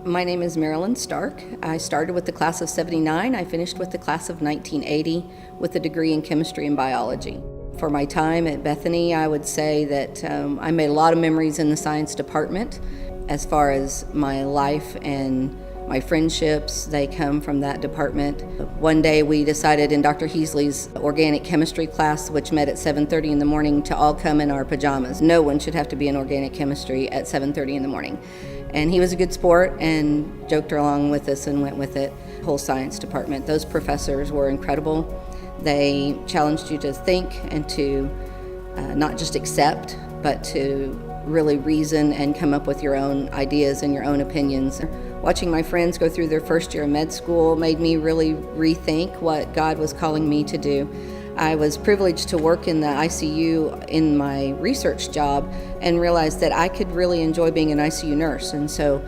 My name is Marilyn Stark. I started with the class of 79. I finished with the class of 1980 with a degree in chemistry and biology. For my time at Bethany, I would say that I made a lot of memories in the science department. As far as my life and my friendships, they come from that department. One day we decided in Dr. Heasley's organic chemistry class, which met at 7:30 in the morning, to all come in our pajamas. No one should have to be in organic chemistry at 7:30 in the morning. And he was a good sport and joked along with us and went with it. Whole science department. Those professors were incredible. They challenged you to think and to not just accept, but to really reason and come up with your own ideas and your own opinions. Watching my friends go through their first year of med school made me really rethink what God was calling me to do. I was privileged to work in the ICU in my research job and realized that I could really enjoy being an ICU nurse. And so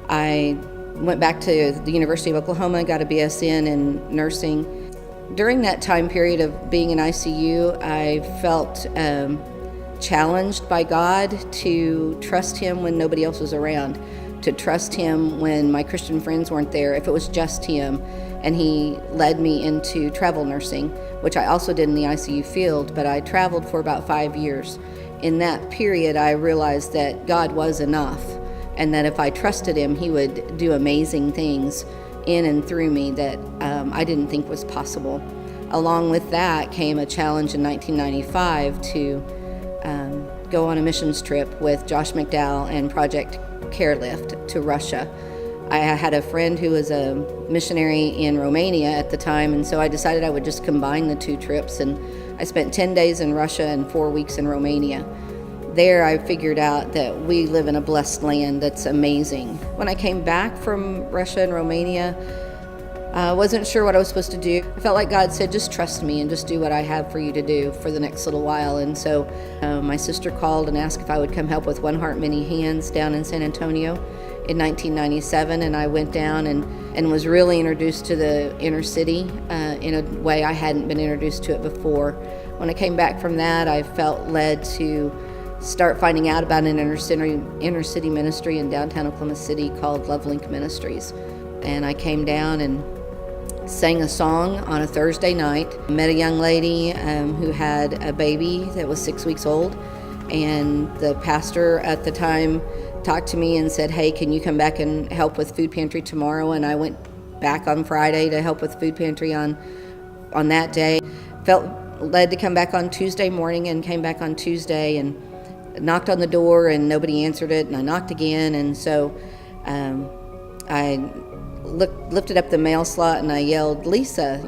I went back to the University of Oklahoma, got a BSN in nursing. During that time period of being in ICU, I felt challenged by God to trust Him when nobody else was around, to trust Him when my Christian friends weren't there, if it was just Him. And He led me into travel nursing, which I also did in the ICU field, but I traveled for about 5 years. In that period, I realized that God was enough, and that if I trusted Him, He would do amazing things in and through me that I didn't think was possible. Along with that came a challenge in 1995 to go on a missions trip with Josh McDowell and Project Carelift to Russia. I had a friend who was a missionary in Romania at the time, and so I decided I would just combine the two trips, and I spent 10 days in Russia and 4 weeks in Romania. There I figured out that we live in a blessed land that's amazing. When I came back from Russia and Romania, I wasn't sure what I was supposed to do. I felt like God said, just trust me and just do what I have for you to do for the next little while. And so my sister called and asked if I would come help with One Heart, Many Hands down in San Antonio in 1997. And I went down and was really introduced to the inner city in a way I hadn't been introduced to it before. When I came back from that, I felt led to start finding out about an inner city ministry in downtown Oklahoma City called Love Link Ministries. And I came down and sang a song on a Thursday night. I met a young lady who had a baby that was 6 weeks old, and the pastor at the time talked to me and said, hey, can you come back and help with food pantry tomorrow? And I went back on Friday to help with food pantry on that day. Felt led to come back on Tuesday morning, and came back on Tuesday and knocked on the door and nobody answered it, and I knocked again, and so I lifted up the mail slot and I yelled, Lisa,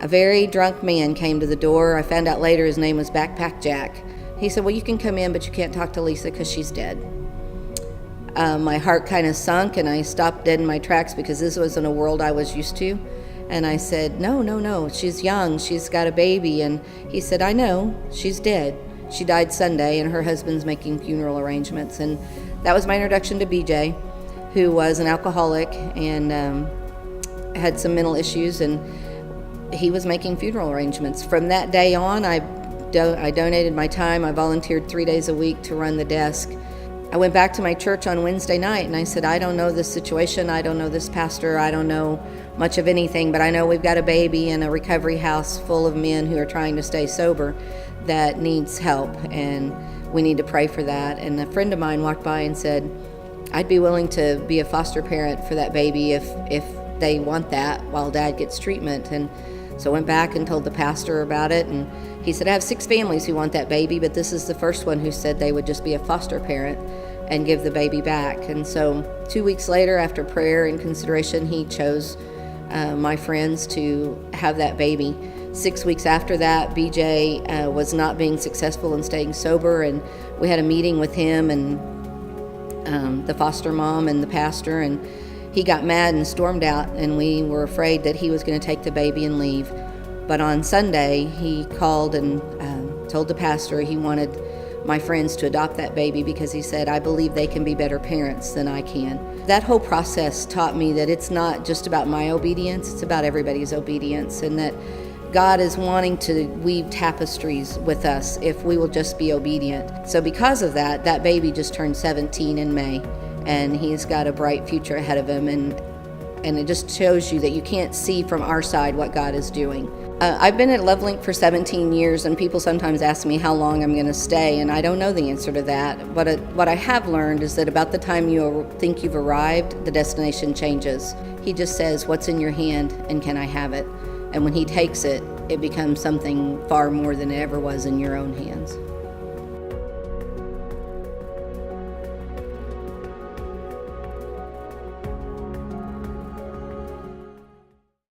A very drunk man came to the door. I found out later his name was Backpack Jack. He said, well, you can come in, but you can't talk to Lisa because she's dead. My heart kind of sunk, and I stopped dead in my tracks because this wasn't a world I was used to. And I said, no, she's young, she's got a baby. And he said, I know, she's dead. She died Sunday, and her husband's making funeral arrangements. And that was my introduction to BJ, who was an alcoholic and had some mental issues, and he was making funeral arrangements. From that day on, I donated my time. I volunteered 3 days a week to run the desk. I went back to my church on Wednesday night, and I said, I don't know this situation, I don't know this pastor, I don't know much of anything, but I know we've got a baby in a recovery house full of men who are trying to stay sober that needs help, and we need to pray for that. And a friend of mine walked by and said, I'd be willing to be a foster parent for that baby if they want that while Dad gets treatment. And so I went back and told the pastor about it, and he said, I have 6 families who want that baby, but this is the first one who said they would just be a foster parent and give the baby back. And so 2 weeks later, after prayer and consideration, he chose my friends to have that baby. 6 weeks after that, BJ was not being successful in staying sober, and we had a meeting with him and the foster mom and the pastor, and he got mad and stormed out, and we were afraid that he was going to take the baby and leave. But on Sunday, he called and told the pastor he wanted my friends to adopt that baby because he said, I believe they can be better parents than I can. That whole process taught me that it's not just about my obedience, it's about everybody's obedience, and that God is wanting to weave tapestries with us if we will just be obedient. So because of that, that baby just turned 17 in May, and he's got a bright future ahead of him, and it just shows you that you can't see from our side what God is doing. I've been at Lovelink for 17 years, and people sometimes ask me how long I'm going to stay, and I don't know the answer to that. But what I have learned is that about the time you think you've arrived, the destination changes. He just says, "What's in your hand, and can I have it?" And when he takes it, it becomes something far more than it ever was in your own hands.